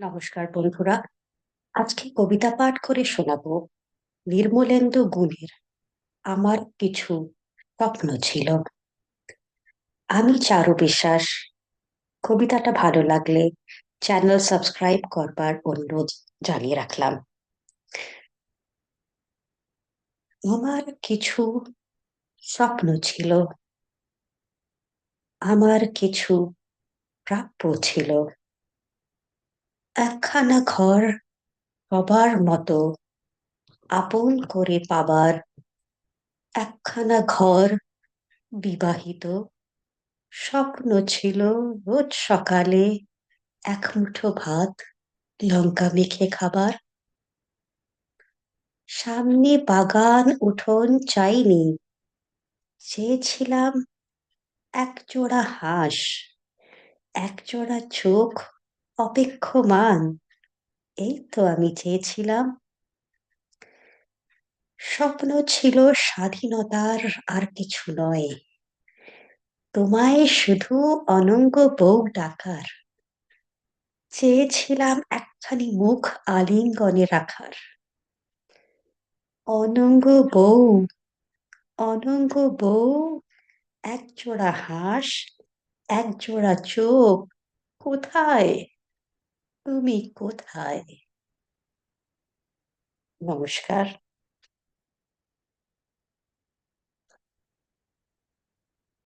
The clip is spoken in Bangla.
নমস্কার বন্ধুরা। আজকে কবিতা পাঠ করে শোনাবো নির্মলেন্দু গুণের আমার কিছু স্বপ্ন ছিল। আমি চারু বিশ্বাস। কবিতাটা ভালো লাগলে চ্যানেল সাবস্ক্রাইব করবার অনুরোধ জানিয়ে রাখলাম। আমার কিছু স্বপ্ন ছিল, আমার কিছু প্রাপ্য ছিল। একখানা ঘর সবার মতো আপন করে পাবার, একখানা ঘর বিবাহিত। স্বপ্ন ছিল রোজ সকালে এক মুঠো ভাত লঙ্কা মেখে খাবার। সামনে বাগান উঠোন চাইনি, চেয়েছিলাম এক জোড়া হাঁস, এক জোড়া চোখ অপেক্ষমান। এই তো আমি চেয়েছিলাম। স্বপ্ন ছিল স্বাধীনতার, আর কিছু নয়। তোমায় শুধু অনঙ্গ বউ ডাকার, চেয়েছিলাম একখানি মুখ আলিঙ্গনে রাখার। অনঙ্গ বউ, অনঙ্গ বউ, এক জোড়া হাঁস, এক জোড়া চোখ, কোথায়? তুমি কোথায়? নমস্কার।